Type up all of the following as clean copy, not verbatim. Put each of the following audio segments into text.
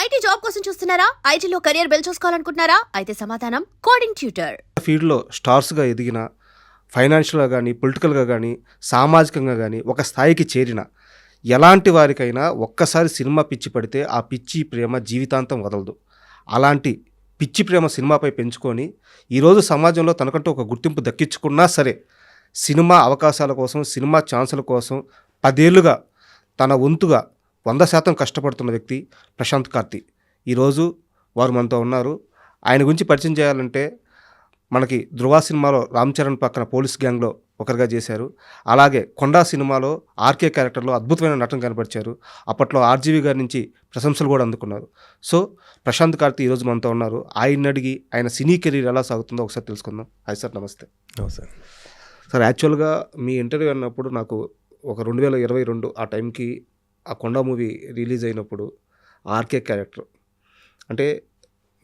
IT job కోసం చూస్తున్నారా? ఐటీలో కెరియర్ బిల్డ్ చూసుకోవాలనుకుంటున్నారా? అయితే సమాధానం కోడింగ్ ట్యూటర్. ఫీల్డ్లో స్టార్స్గా ఎదిగిన, ఫైనాన్షియల్గా కానీ, పొలిటికల్గా కానీ, సామాజికంగా కానీ ఒక స్థాయికి చేరిన ఎలాంటి వారికైనా ఒక్కసారి సినిమా పిచ్చి పడితే ఆ పిచ్చి ప్రేమ జీవితాంతం వదలదు. అలాంటి పిచ్చి ప్రేమ సినిమాపై పెంచుకొని ఈరోజు సమాజంలో తనకంటూ ఒక గుర్తింపు దక్కించుకున్నా సరే, సినిమా అవకాశాల కోసం, సినిమా ఛాన్సుల కోసం 10 ఏళ్లుగా తన వంతుగా 100% కష్టపడుతున్న వ్యక్తి ప్రశాంత్ కార్తి. ఈరోజు వారు మనతో ఉన్నారు. ఆయన గురించి పరిచయం చేయాలంటే మనకి ధృవ సినిమాలో రామ్ చరణ్ పక్కన పోలీస్ గ్యాంగ్లో ఒకరిగా చేశారు. అలాగే కొండా సినిమాలో ఆర్కే క్యారెక్టర్లో అద్భుతమైన నటన కనపరిచారు. అప్పట్లో ఆర్జీవి గారి నుంచి ప్రశంసలు కూడా అందుకున్నారు. సో ప్రశాంత్ కార్తి ఈరోజు మనతో ఉన్నారు. ఆయన అడిగి ఆయన సినీ కెరీర్ ఎలా సాగుతుందో ఒకసారి తెలుసుకుందాం. హాయ్ సార్, నమస్తే. నమస్తే సార్, యాక్చువల్గా మీ ఇంటర్వ్యూ అన్నప్పుడు నాకు ఒక 2022 ఆ టైంకి ఆ కొండా మూవీ రిలీజ్ అయినప్పుడు ఆర్కే క్యారెక్టర్ అంటే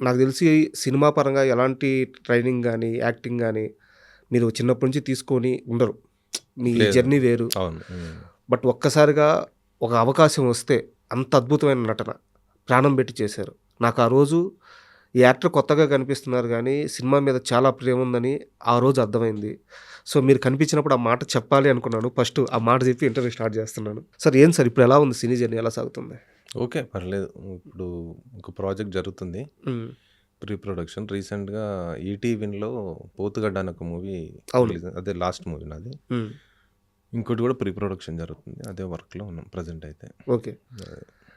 నాకు తెలిసి సినిమా పరంగా ఎలాంటి ట్రైనింగ్ కానీ, యాక్టింగ్ కానీ మీరు చిన్నప్పటి నుంచి తీసుకొని ఉండరు. మీ జర్నీ వేరు. బట్ ఒక్కసారిగా ఒక అవకాశం వస్తే అంత అద్భుతమైన నటన ప్రాణం పెట్టి చేశారు. నాకు ఆ రోజు ఈ యాక్టర్ కొత్తగా కనిపిస్తున్నారు కానీ సినిమా మీద చాలా ప్రేమ ఉందని ఆ రోజు అర్థమైంది. సో మీరు కనిపించినప్పుడు ఆ మాట చెప్పాలి అనుకున్నాను. ఫస్ట్ ఆ మాట చెప్పి ఇంటర్వ్యూ స్టార్ట్ చేస్తున్నాను. సార్, ఏం సార్ ఇప్పుడు ఎలా ఉంది సినీ జర్నీ, ఎలా సాగుతుంది? ఓకే, పర్లేదు. ఇప్పుడు ఒక ప్రాజెక్ట్ జరుగుతుంది, ప్రీ ప్రొడక్షన్. రీసెంట్గా ఈటీవీలో పోతుగడ్డ అని ఒక మూవీ, అదే లాస్ట్ మూవీ నాది. ఇంకోటి కూడా ప్రీ ప్రొడక్షన్ జరుగుతుంది, అదే వర్క్లో ఉన్నాం ప్రజెంట్ అయితే. ఓకే.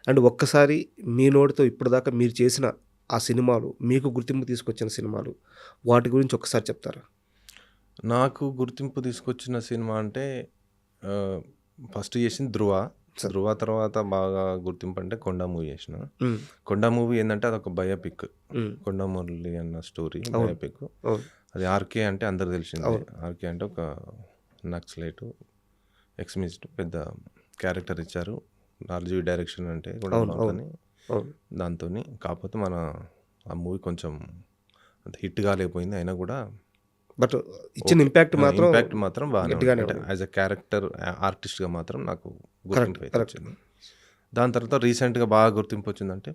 అండ్ ఒక్కసారి మీ నోటితో ఇప్పుడు దాకా మీరు చేసిన ఆ సినిమాలు, మీకు గుర్తింపు తీసుకొచ్చిన సినిమాలు, వాటి గురించి ఒక్కసారి చెప్తారా? నాకు గుర్తింపు తీసుకొచ్చిన సినిమా అంటే ఫస్ట్ చేసింది ధృవ. తర్వాత బాగా గుర్తింపు అంటే కొండా మూవీ చేసిన. కొండా మూవీ ఏంటంటే అదొక బయోపిక్. కొండా మురళి అన్న స్టోరీ బయోపిక్. అది ఆర్కే అంటే అందరు తెలిసింది. ఆర్కే అంటే ఒక నక్సలైట్, ఎక్స్మిస్ట్, పెద్ద క్యారెక్టర్ ఇచ్చారు. ఆర్జీవి డైరెక్షన్ అంటే కూడా దాంతో. కాకపోతే మన ఆ మూవీ కొంచెం అంత హిట్ కాలేకపోయింది. అయినా కూడా బట్ ఇచ్చిన ఇంపాక్ట్ మాత్రం బాగానే, యాజ్ అ క్యారెక్టర్ ఆర్టిస్ట్గా మాత్రం నాకు గుర్తింపు అయితే వచ్చింది. దాని తర్వాత రీసెంట్గా బాగా గుర్తింపు వచ్చిందంటే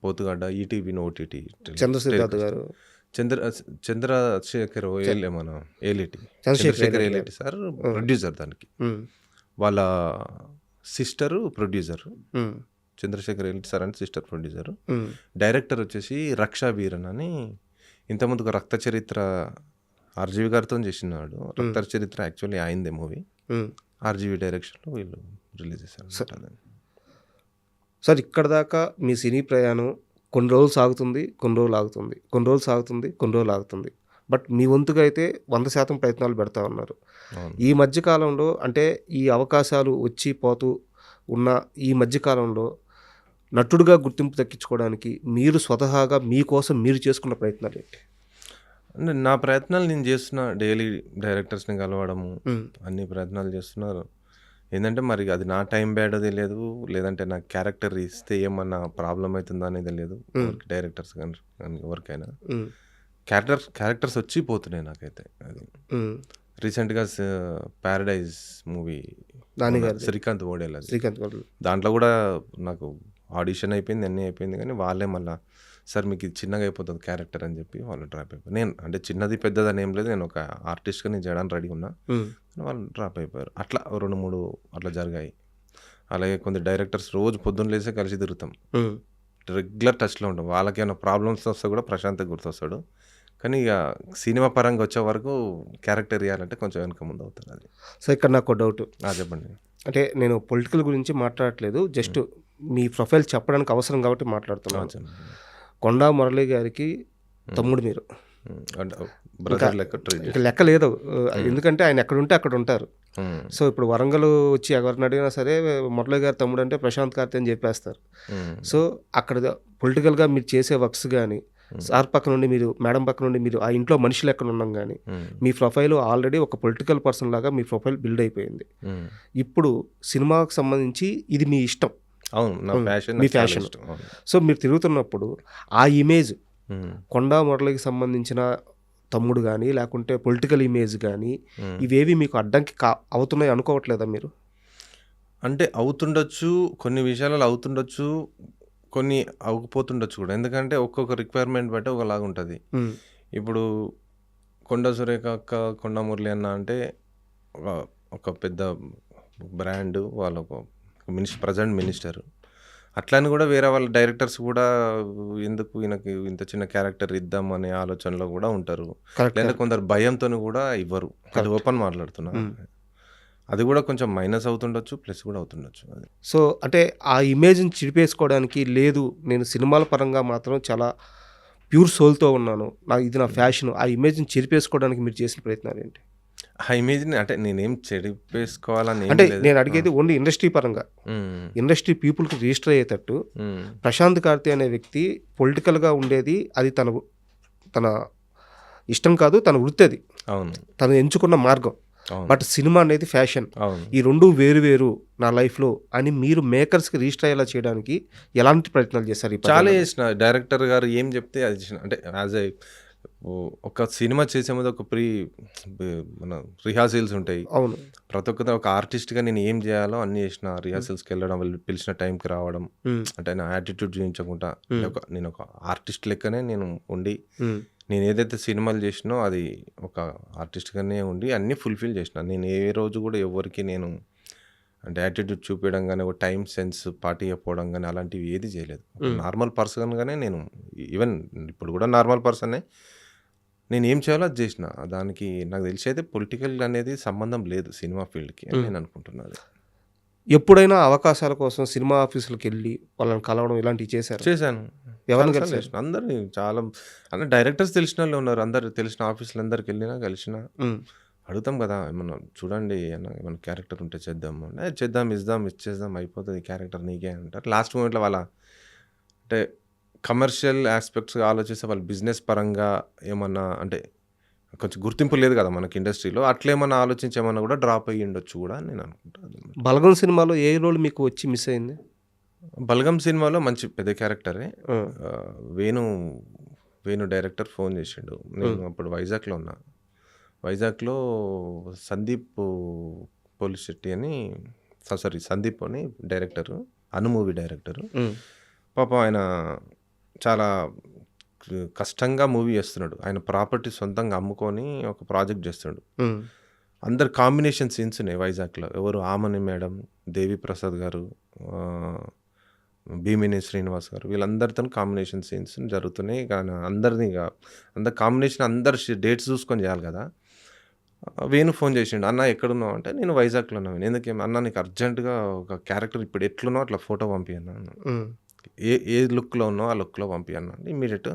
Pothugadda ETV OTT Chandrasekhar Yeleti sir producer. దానికి వాళ్ళ sister producer. Chandrasekhar Yeleti sir అంటే సిస్టర్ ప్రొడ్యూసర్. డైరెక్టర్ వచ్చేసి రక్షా వీరన్ అని ఇంతకుముందుకు రక్త చరిత్ర ఆర్జీవి గారితో చేసినాడు. రక్త చరిత్ర యాక్చువల్లీ అయిందే మూవీ, ఆర్జీవి డైరెక్షన్లో వీళ్ళు రిలీజ్ చేశారు. సార్, ఇక్కడ దాకా మీ సినీ ప్రయాణం కొన్ని రోజులు సాగుతుంది, కొన్ని రోజులు ఆగుతుంది. బట్ మీ వంతుగా అయితే 100% ప్రయత్నాలు పెడతా ఉన్నారు. ఈ మధ్యకాలంలో అంటే ఈ అవకాశాలు వచ్చి పోతూ ఉన్న ఈ మధ్యకాలంలో నటుడుగా గుర్తింపు దక్కించుకోవడానికి మీరు స్వతహాగా మీకోసం మీరు చేసుకున్న ప్రయత్నాలు ఏంటి? అంటే నా ప్రయత్నాలు నేను చేస్తున్నా. డైలీ డైరెక్టర్స్ని కలవడము, అన్ని ప్రయత్నాలు చేస్తున్నారు. ఏంటంటే మరి అది నా టైం బ్యాడ్ అది లేదు, లేదంటే నా క్యారెక్టర్ ఇస్తే ఏమన్నా ప్రాబ్లం అవుతుందా అనేది లేదు. డైరెక్టర్స్ కానీ ఎవరికైనా క్యారెక్టర్స్ వచ్చి పోతున్నాయి నాకైతే. అది రీసెంట్గా ప్యారడైజ్ మూవీ శ్రీకాంత్ ఓడేల్, దాంట్లో కూడా నాకు ఆడిషన్ అయిపోయింది, అన్నీ అయిపోయింది. కానీ వాళ్ళే మళ్ళీ సార్ మీకు ఇది చిన్నగా అయిపోతుంది క్యారెక్టర్ అని చెప్పి వాళ్ళు డ్రాప్ అయిపోయారు. నేను అంటే చిన్నది పెద్దదని ఏం లేదు, నేను ఒక ఆర్టిస్ట్గా నేను చేయడానికి రెడీ ఉన్నా, వాళ్ళు డ్రాప్ అయిపోయారు. అట్లా 2-3 అట్లా జరిగాయి. అలాగే కొంత డైరెక్టర్స్ రోజు పొద్దున్న లేసే కలిసి తిరుగుతాం, రెగ్యులర్ టచ్లో ఉంటాం. వాళ్ళకి ఏమైనా ప్రాబ్లమ్స్ వస్తే కూడా ప్రశాంత్గా గుర్తొస్తాడు. కానీ ఇక సినిమా పరంగా వచ్చే వరకు క్యారెక్టర్ ఇవ్వాలంటే కొంచెం వెనక ముందు అవుతుంది. అది. సో ఇక్కడ నాకు డౌట్. చెప్పండి. అంటే నేను పొలిటికల్ గురించి మాట్లాడట్లేదు, జస్ట్ మీ ప్రొఫైల్ చెప్పడానికి అవసరం కాబట్టి మాట్లాడుతున్నాను. కొండా మురళి గారికి తమ్ముడు మీరు, లెక్క లేదు. ఎందుకంటే ఆయన ఎక్కడుంటే అక్కడ ఉంటారు. సో ఇప్పుడు వరంగల్ వచ్చి ఎవరిని అడిగినా సరే మురళి గారి తమ్ముడు అంటే ప్రశాంత్ కార్తి అని చెప్పేస్తారు. సో అక్కడ పొలిటికల్గా మీరు చేసే వర్క్స్ కానీ, సార్ పక్క నుండి మీరు, మేడం పక్క నుండి మీరు ఆ ఇంట్లో మనుషులు ఎక్కడ ఉన్నాం కానీ మీ ప్రొఫైల్ ఆల్రెడీ ఒక పొలిటికల్ పర్సన్ లాగా మీ ప్రొఫైల్ బిల్డ్ అయిపోయింది. ఇప్పుడు సినిమాకు సంబంధించి ఇది మీ ఇష్టం, మీ ఫ్యాషన్. సో మీరు తిరుగుతున్నప్పుడు ఆ ఇమేజ్ కొండా మురళికి సంబంధించిన తమ్ముడు కానీ లేకుంటే పొలిటికల్ ఇమేజ్ కానీ ఇవేవి మీకు అడ్డంకి అవుతున్నాయి అనుకోవట్లేదా మీరు? అంటే అవుతుండొచ్చు, కొన్ని విషయాలలో అవుతుండొచ్చు. కొన్ని అవ్వకపోతుండొచ్చు కూడా. ఎందుకంటే ఒక్కొక్క రిక్వైర్మెంట్ బట్టి ఒకలాగా ఉంటుంది. ఉమ్, ఇప్పుడు కొండ సురేఖ అక్క, కొండ మురళి అన్న అంటే ఒక ఒక పెద్ద బ్రాండ్, వాళ్ళ ఒక ప్రజెంట్ మినిస్టర్. అట్లని కూడా వేరే వాళ్ళ డైరెక్టర్స్ కూడా ఎందుకు ఈయనకి ఇంత చిన్న క్యారెక్టర్ ఇద్దాం అనే ఆలోచనలో కూడా ఉంటారు. కరెక్ట్ లేదా కొందరు భయంతో కూడా ఇవ్వరు. అది ఓపెన్ మాట్లాడుతున్నా. అది కూడా కొంచెం మైనస్ అవుతుండొచ్చు, ప్లస్ కూడా అవుతుండొచ్చు. అది సో అంటే ఆ ఇమేజ్ని చిడిపేసుకోవడానికి లేదు, నేను సినిమాల పరంగా మాత్రం చాలా ప్యూర్ సోల్తో ఉన్నాను, ఇది నా ఫ్యాషన్, ఆ ఇమేజ్ని చెరిపేసుకోవడానికి మీరు చేసిన ప్రయత్నాలు ఏంటి? ఆ ఇమేజ్ని అంటే నేనేం చెడిపేసుకోవాలని ఏం అంటే లేదు. నేను అడిగేది ఓన్లీ ఇండస్ట్రీ పరంగా, ఉమ్, ఇండస్ట్రీ పీపుల్కి రిజిస్టర్ అయ్యేటట్టు ఉమ్, ప్రశాంత్ కార్తి అనే వ్యక్తి పొలిటికల్గా ఉండేది, అది తన ఇష్టం కాదు, తన వృత్తి, అది అవును తను ఎంచుకున్న మార్గం. అవును బట్ సినిమా అనేది ఫ్యాషన్, అవును. ఈ రెండు వేరు వేరు నా లైఫ్లో అని మీరు మేకర్స్కి రిజిస్టర్ అయ్యేలా చేయడానికి ఎలాంటి ప్రయత్నాలు చేస్తారు? ఈ చాలా పదేళ్లలో? చేసిన. డైరెక్టర్ గారు ఏం చెప్తే అది చేసిన. అంటే యాజ్ ఏ ఒక సినిమా చేసే ముందు ఒక మన రిహార్సల్స్ ఉంటాయి. అవును. ప్రతి ఒక్కరు ఒక ఆర్టిస్ట్గా నేను ఏం చేయాలో అన్నీ చేసిన. రిహార్సల్స్కి వెళ్ళడం, వాళ్ళు పిలిచిన టైంకి రావడం, ఉమ్, అంటే నా యాటిట్యూడ్ చూపించకుండా నేను ఒక ఆర్టిస్ట్ లెక్కనే నేను ఉండి, ఉమ్, నేను ఏదైతే సినిమాలు చేసినో అది ఒక ఆర్టిస్ట్గానే ఉండి అన్నీ ఫుల్ఫిల్ చేసిన. నేను ఏ రోజు కూడా ఎవరికి నేను అంటే యాటిట్యూడ్ చూపించడం కానీ, ఒక టైం సెన్స్ పార్టీ అయిపోవడం కానీ అలాంటివి ఏది చేయలేదు. నార్మల్ పర్సన్గానే నేను, ఈవెన్ ఇప్పుడు కూడా నార్మల్ పర్సనే, నేను ఏం చేయాలో అది చేసిన. దానికి నాకు తెలిసి అయితే పొలిటికల్ అనేది సంబంధం లేదు సినిమా ఫీల్డ్కి అని నేను అనుకుంటున్నాను. ఎప్పుడైనా అవకాశాల కోసం సినిమా ఆఫీసులకు వెళ్ళి వాళ్ళని కలవడం ఇలాంటివి చేశారు? చేశాను. ఎవరిని చాలాసార్లు కలిసారు? చేసిన. అందరినీ చాలా అంటే డైరెక్టర్స్ తెలిసిన వాళ్ళు ఉన్నారు. అందరు తెలిసిన ఆఫీసులు అందరికి వెళ్ళినా కలిసిన ఉమ్, అడుగుతాం కదా, ఏమన్నా చూడండి అన్న, ఏమన్నా క్యారెక్టర్ ఉంటే చేద్దాము అంటే చేద్దాం, ఇచ్చేద్దాం, అయిపోతుంది క్యారెక్టర్ నీకే అంటారు. లాస్ట్ మూమెంట్లో వాళ్ళ అంటే కమర్షియల్ ఆస్పెక్ట్స్ ఆలోచిస్తే వాళ్ళు బిజినెస్ పరంగా ఏమన్నా అంటే కొంచెం గుర్తింపు లేదు కదా మనకి ఇండస్ట్రీలో, అట్లా ఏమన్నా ఆలోచించి ఏమన్నా కూడా డ్రాప్ అయ్యి ఉండొచ్చు కూడా అని నేను అనుకుంటాను. బలగం సినిమాలో ఏ రోల్ మీకు వచ్చి మిస్ అయింది? బల్గం సినిమాలో మంచి పెద్ద క్యారెక్టరే. ఆ, ఆ, వేణు డైరెక్టర్ ఫోన్ చేసిండు. నేను అప్పుడు వైజాగ్లో ఉన్నా. వైజాగ్లో సందీప్ పోలిశెట్టి అని, సందీప్ అని డైరెక్టరు, అను మూవీ డైరెక్టరు. ఉమ్, పాపం ఆయన చాలా కష్టంగా మూవీ చేస్తున్నాడు. ఆయన ప్రాపర్టీ సొంతంగా అమ్ముకొని ఒక ప్రాజెక్ట్ చేస్తున్నాడు. ఉమ్, అందరు కాంబినేషన్ సీన్స్ ఉన్నాయి వైజాగ్లో. ఎవరు, ఆమని మేడం, దేవి ప్రసాద్ గారు, ఆ, భీమిని శ్రీనివాస్ గారు, వీళ్ళందరితో కాంబినేషన్ సీన్స్ జరుగుతున్నాయి. కానీ అందరినీ అందరు కాంబినేషన్, అందరు డేట్స్ చూసుకొని చేయాలి కదా. వేణు ఫోన్ చేసిండు, అన్న ఎక్కడున్నావు అంటే నేను వైజాగ్లో ఉన్నాను. ఎందుకేం అన్న, నీకు అర్జెంటుగా ఒక క్యారెక్టర్ ఇప్పుడు ఎట్లున్నావు అట్లా ఫోటో పంపియన్నా, ఉమ్, ఏ లుక్లో ఉన్నావు ఆ లుక్లో పంపియన్నా అంటే ఇమ్మీడియట్.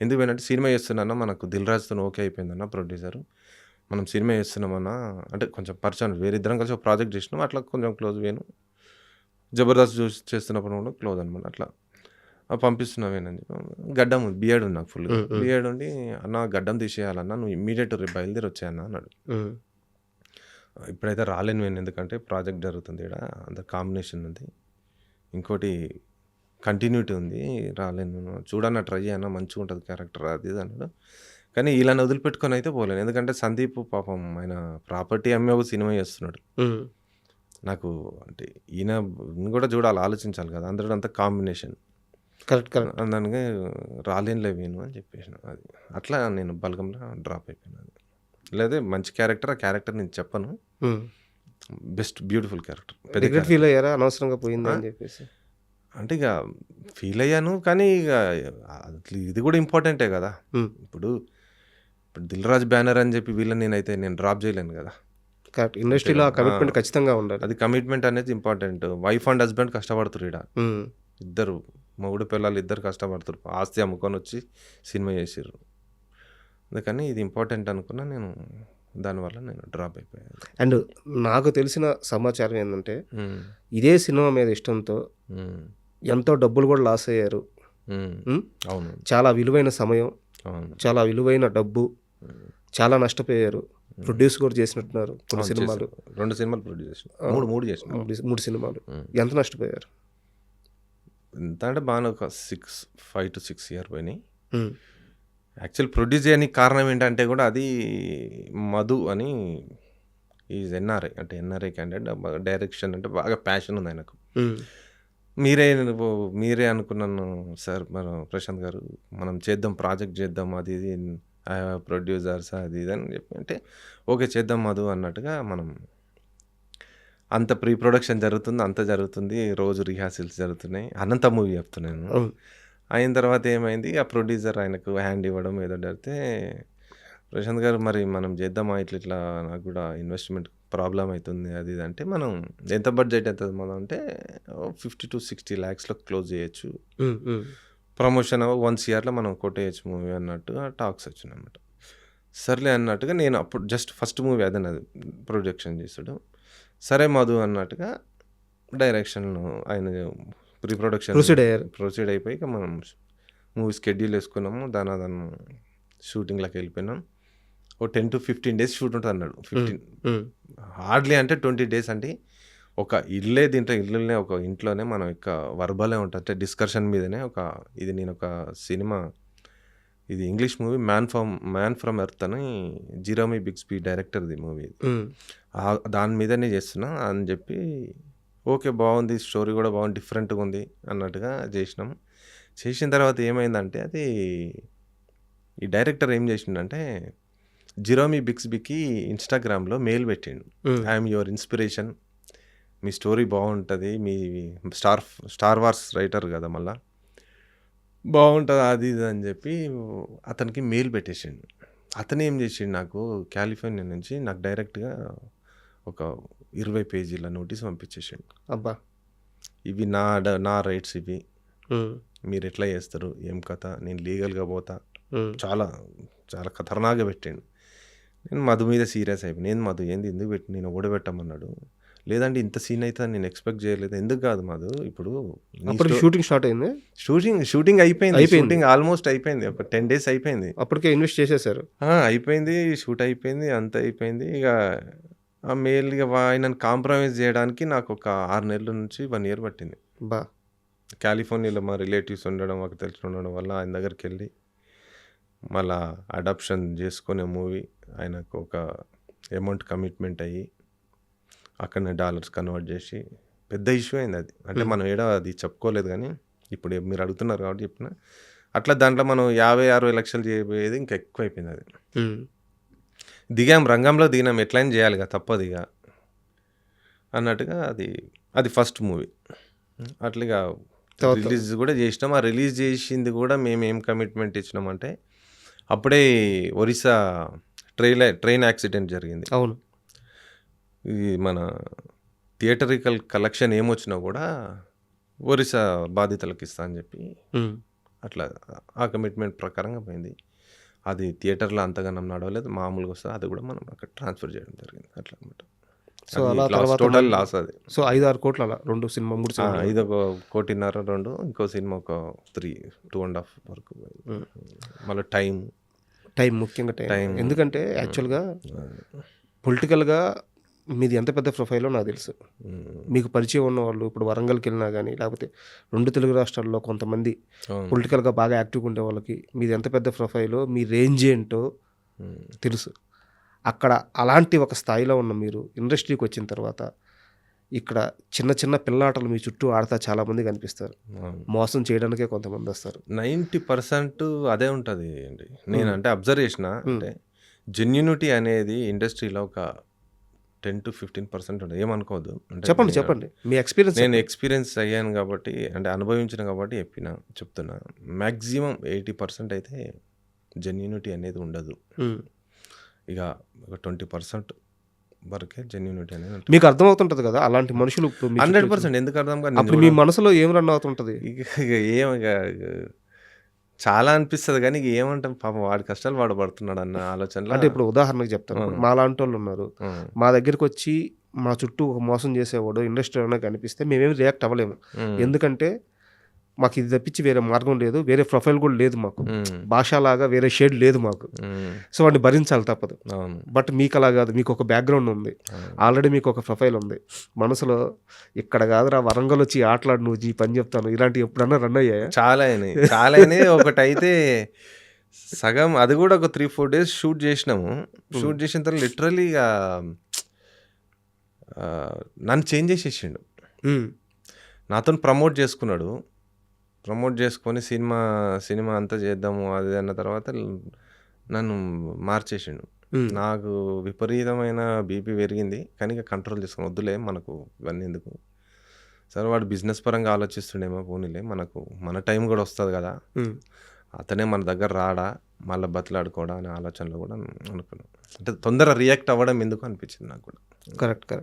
ఎందుకు పోయినట్టు సినిమా చేస్తున్నా, మనకు దిల్ రాజుతో ఓకే అయిపోయిందన్న ప్రొడ్యూసరు, మనం సినిమా చేస్తున్నామన్నా అంటే కొంచెం పరిచయం, వేరిద్దరం కలిసి ఒక ప్రాజెక్ట్ చేసినాం, అట్లా కొంచెం క్లోజ్. వేణు జబర్దస్త్ చేస్తున్నప్పుడు కూడా క్లోజ్ అనమాట. అట్లా పంపిస్తున్నావేనని గడ్డం బియర్డ్ ఉంది నాకు ఫుల్గా. బియర్డ్ ఉండి, అన్న గడ్డం తీసేయాలన్నా, నువ్వు ఇమ్మీడియట్ రేపు బయలుదేరి వచ్చాయన్న అన్నాడు. ఉమ్, ఇప్పుడైతే రాలేను నేను, ఎందుకంటే ప్రాజెక్ట్ జరుగుతుంది ఇక్కడ, అంత కాంబినేషన్ ఉంది, ఇంకోటి కంటిన్యూటీ ఉంది, రాలేను, చూడన్న ట్రై చేయన్న, మంచిగా ఉంటుంది క్యారెక్టర్ అది ఇది అన్నాడు. కానీ ఇలా వదిలిపెట్టుకొని అయితే పోలేను, ఎందుకంటే సందీప్ పాపం ఆయన ప్రాపర్టీ అమ్మే ఒక సినిమా చేస్తున్నాడు. ఉమ్, నాకు అంటే ఈయన కూడా చూడాలి, ఆలోచించాలి కదా, అందరూ అంతా కాంబినేషన్. Correct correct. దానికి రాలేనులే వేణు అని చెప్పేసిన. అది అట్లా నేను బల్గంలో డ్రాప్ అయిపోయాను. అది లేదా మంచి క్యారెక్టర్, ఆ క్యారెక్టర్ నేను చెప్పను, um, best beautiful character. Regret feel అయ్యారా అనవసరంగా పోయింది అని చెప్పేసి? అంటే ఇక ఫీల్ అయ్యాను, కానీ ఇక ఇది కూడా ఇంపార్టెంటే కదా. ఉమ్, ఇప్పుడు దిల్ రాజు బ్యానర్ అని చెప్పి వీళ్ళని నేను డ్రాప్ చేయలేను కదా. కరెక్ట్. ఇండస్ట్రీలో ఆ కమిట్మెంట్ ఖచ్చితంగా ఉండాలి. అది కమిట్మెంట్ అనేది ఇంపార్టెంట్. వైఫ్ అండ్ హస్బెండ్ కష్టపడుతున్నారు ఇక్కడ, ఉమ్, ఇద్దరు మొగుడు పిల్లలు ఇద్దరు కష్టపడుతారు, ఆస్తి అమ్ముకొని వచ్చి సినిమా చేసారు. అందుకని ఇది ఇంపార్టెంట్ అనుకున్నా నేను, దానివల్ల నేను డ్రాప్ అయిపోయాను. అండ్ నాకు తెలిసిన సమాచారం ఏంటంటే ఇదే సినిమా మీద ఇష్టంతో ఎంతో డబ్బులు కూడా లాస్ అయ్యారు. అవును, చాలా విలువైన సమయం, అవును, చాలా విలువైన డబ్బు, చాలా నష్టపోయారు. ప్రొడ్యూస్ కూడా చేసినట్టున్నారు కొన్ని సినిమాలు, 2 సినిమాలు ప్రొడ్యూస్ చేసిన, 3 చేసిన, 3 సినిమాలు. ఎంత నష్టపోయారు? ఎంత అంటే బాగా ఒక 5 to 6 years పోయినాయి. యాక్చువల్ ప్రొడ్యూస్ చేయడానికి కారణం ఏంటంటే కూడా అది మధు అని ఈజ్ ఎన్ఆర్ఐ, అంటే ఎన్ఆర్ఐ క్యాండిడేట్, డైరెక్షన్ అంటే బాగా ప్యాషన్ ఉంది ఆయనకు. మీరే అనుకున్నాను సార్ మనం ప్రశాంత్ గారు మనం చేద్దాం ప్రాజెక్ట్ చేద్దాం అది ఇది ప్రొడ్యూసర్స్ అది ఇది అని చెప్పి అంటే ఓకే చేద్దాం మధు అన్నట్టుగా మనం అంత ప్రీ ప్రొడక్షన్ జరుగుతుంది అంత జరుగుతుంది రోజు రిహార్సల్స్ జరుగుతున్నాయి అనంత మూవీ చెప్తున్నాను అయిన తర్వాత ఏమైంది ఆ ప్రొడ్యూసర్ ఆయనకు హ్యాండ్ ఇవ్వడం ఏదో జరిగితే ప్రశాంత్ గారు మరి మనం చేద్దామా ఇట్లా నాకు కూడా ఇన్వెస్ట్మెంట్ ప్రాబ్లం అవుతుంది అది ఇది అంటే మనం ఎంత బడ్జెట్ అవుతుంది మనం అంటే 50 to 60 lakhsలో క్లోజ్ చేయొచ్చు ప్రమోషన్ 1 yearలో మనం కొట్టేయచ్చు మూవీ అన్నట్టు టాక్స్ వచ్చినాయి అన్నమాట సర్లే అన్నట్టుగా నేను అప్పుడు జస్ట్ ఫస్ట్ మూవీ అదే నాది ప్రొజెక్షన్ చేసాడు సరే మధు అన్నట్టుగా డైరెక్షన్ ఆయన ప్రీ ప్రొడక్షన్ ప్రొసీడ్ అయిపోయి ఇక మనం మూవీ షెడ్యూల్ వేసుకున్నాము దాని షూటింగ్లోకి వెళ్ళిపోయినాం ఓ 10 to 15 days షూట్ ఉంటుంది అన్నాడు 15 హార్డ్లీ అంటే 20 days అంటే ఒక ఇల్లునే ఒక ఇంట్లోనే మనం ఇక వర్బలే ఉంటుంది అంటే డిస్కషన్ మీదనే నేను ఒక సినిమా ఇది English movie man from earth అని జిరోమీ బిగ్స్బీ డైరెక్టర్ది మూవీ దాని మీదనే చేస్తున్నా అని చెప్పి ఓకే బాగుంది స్టోరీ కూడా బాగుంది డిఫరెంట్గా ఉంది అన్నట్టుగా చేసిన తర్వాత ఏమైందంటే అది ఈ డైరెక్టర్ ఏం చేసిండంటే జిరోమీ బిగ్స్బీకి ఇన్స్టాగ్రామ్లో మెయిల్ పెట్టిండు I'm your inspiration me story బాగుంటుంది మీ స్టార్ వార్స్ రైటర్ కదా మళ్ళా బాగుంటుంది అది ఇది అని చెప్పి అతనికి మెయిల్ పెట్టేసిండు అతను ఏం చేసిండు నాకు కాలిఫోర్నియా నుంచి నాకు డైరెక్ట్గా ఒక 20 పేజీల నోటీస్ పంపించేసిండు అబ్బా ఇవి నా రైట్స్ ఇవి మీరు ఎట్లా చేస్తారు ఏం కథ నేను లీగల్గా పోతా చాలా చాలా ఖతర్నాగా పెట్టిండు నేను మధు మీద సీరియస్ అయిపోయి నేను మధు ఏంది ఎందుకు పెట్టి నేను ఓడబెట్టమన్నాడు లేదంటే ఇంత సీన్ అయితే నేను ఎక్స్పెక్ట్ చేయలేదు ఎందుకు కాదు మధు ఇప్పుడు షూటింగ్ స్టార్ట్ అయింది షూటింగ్ అయిపోయింది షూటింగ్ ఆల్మోస్ట్ అయిపోయింది ఒక 10 days అయిపోయింది అప్పటికే ఇన్వెస్ట్ చేసేసారు అయిపోయింది షూట్ అయిపోయింది అంత అయిపోయింది ఇక ఆ మెయిల్ ఇక ఆయనను కాంప్రమైజ్ చేయడానికి నాకు ఒక 6 నెలల నుంచి 1 year పట్టింది కాలిఫోర్నియాలో మా రిలేటివ్స్ ఉండడం మాకు తెలిసి ఉండడం వల్ల ఆయన దగ్గరికి వెళ్ళి మళ్ళా అడాప్షన్ చేసుకునే మూవీ ఆయనకు ఒక అమౌంట్ కమిట్మెంట్ అయ్యి అక్కడనే డాలర్స్ కన్వర్ట్ చేసి పెద్ద ఇష్యూ అయింది అది అంటే మనం అది చెప్పుకోలేదు కానీ ఇప్పుడు మీరు అడుగుతున్నారు కాబట్టి చెప్పిన అట్లా దాంట్లో మనం 50-60 లక్షలు చేయబోయేది ఇంకా ఎక్కువ అయిపోయింది అది రంగంలో దిగినాం ఎట్లయినా చేయాలి కదా తప్పదు ఇక అన్నట్టుగా అది ఫస్ట్ మూవీ అట్లాగా రిలీజ్ కూడా చేసినాం ఆ రిలీజ్ చేసింది కూడా మేము ఏం కమిట్మెంట్ ఇచ్చినామంటే అప్పుడే ఒరిస్సా ట్రైన్ యాక్సిడెంట్ జరిగింది అవును ఈ మన థియేటరికల్ కలెక్షన్ ఏమొచ్చినా కూడా ఒరిస్సా బాధితులకు ఇస్తా అని చెప్పి అట్లా ఆ కమిట్మెంట్ ప్రకారంగా పోయింది అది థియేటర్లో అంతగా నడవలేదు మామూలుగా వస్తుంది అది కూడా మనం అక్కడ ట్రాన్స్ఫర్ చేయడం జరిగింది అట్లా అనమాట సో అలా టోటల్ లాస్ అది సో 5-6 కోట్లు అలా 2 సినిమా 3 సినిమా ఇది ఒక 1.5 కోటి 2 ఇంకో సినిమా ఒక 2.5 వరకు మళ్ళీ టైం ముఖ్యంగా టైం ఎందుకంటే యాక్చువల్గా పొలిటికల్గా మీది ఎంత పెద్ద ప్రొఫైలో నాకు తెలుసు మీకు పరిచయం ఉన్న వాళ్ళు ఇప్పుడు వరంగల్కి వెళ్ళినా కానీ లేకపోతే 2 తెలుగు రాష్ట్రాల్లో కొంతమంది పొలిటికల్గా బాగా యాక్టివ్గా ఉండే వాళ్ళకి మీది ఎంత పెద్ద ప్రొఫైలో మీ రేంజ్ ఏంటో తెలుసు అక్కడ అలాంటి ఒక స్థాయిలో ఉన్న మీరు ఇండస్ట్రీకి వచ్చిన తర్వాత ఇక్కడ చిన్న పిల్లాటలు మీ చుట్టూ ఆడతా చాలామంది కనిపిస్తారు మోసం చేయడానికే కొంతమంది వస్తారు 90% అదే ఉంటుంది అండి నేను అంటే అబ్జర్వ్ చేసిన అంటే జెన్యూనిటీ అనేది ఇండస్ట్రీలో ఒక 10 to 15% ఉంటుంది ఏమనుకోవద్దు చెప్పండి మీ ఎక్స్పీరియన్స్ నేను ఎక్స్పీరియన్స్ అయ్యాను కాబట్టి అంటే అనుభవించిన కాబట్టి చెప్తున్నా మ్యాక్సిమం 80% అయితే జెన్యూనిటీ అనేది ఉండదు ఇక ఒక 20% వరకే జెన్యూనిటీ అనేది మీకు అర్థమవుతుంటుంది కదా అలాంటి మనుషులు 100% ఎందుకు అర్థం కాదు అప్పుడు మీ మనసులో ఏం రన్ అవుతుంటుంది ఇక చాలా అనిపిస్తుంది కానీ ఇక ఏమంటాం పాపం వాడి కష్టాలు వాడు పడుతున్నాడు అన్న ఆలోచన అంటే ఇప్పుడు ఉదాహరణకు చెప్తాను మా లాంటి వాళ్ళు ఉన్నారు మా దగ్గరికి వచ్చి మా చుట్టూ ఒక మోసం చేసేవాడు ఇండస్ట్రీలోనే కనిపిస్తే మేమేమి రియాక్ట్ అవ్వలేము ఎందుకంటే మాకు ఇది తప్పించి వేరే మార్గం లేదు వేరే ప్రొఫైల్ కూడా లేదు మాకు భాషలాగా వేరే షేడ్ లేదు మాకు సో వాడిని భరించాలి తప్పదు బట్ మీకు అలా కాదు మీకు ఒక బ్యాక్గ్రౌండ్ ఉంది ఆల్రెడీ మీకు ఒక ప్రొఫైల్ ఉంది మనసులో ఇక్కడ కాదురా వరంగల్ వచ్చి ఆటలాడు నువ్వు ఈ పని చెప్తాను ఇలాంటివి ఎప్పుడన్నా రన్ అయ్యాయా చాలా అయినాయి ఒకటైతే సగం అది కూడా ఒక 3-4 days షూట్ చేసినాము షూట్ చేసిన తర్వాత లిటరలీగా నన్ను చేంజ్ చేసేసిండు నాతోని ప్రమోట్ చేసుకున్నాడు. ప్రమోట్ చేసుకొని సినిమా అంతా చేద్దాము అది అన్న తర్వాత నన్ను మార్చేసిండు. నాకు విపరీతమైన బీపీ పెరిగింది. కానీ ఇక కంట్రోల్ చేసుకున్నా. వద్దులే మనకు ఇవన్నీ ఎందుకు. సరే వాడు బిజినెస్ పరంగా ఆలోచిస్తుండేమో పోనీలే మన టైం కూడా వస్తుంది కదా, అతనే మన దగ్గర రాడా మళ్ళీ బతిలాడుకోవడా అనే ఆలోచనలో కూడా అనుకున్నాను. అంటే తొందర రియాక్ట్ అవ్వడం ఎందుకు అనిపించింది నాకు కూడా. కరెక్ట్.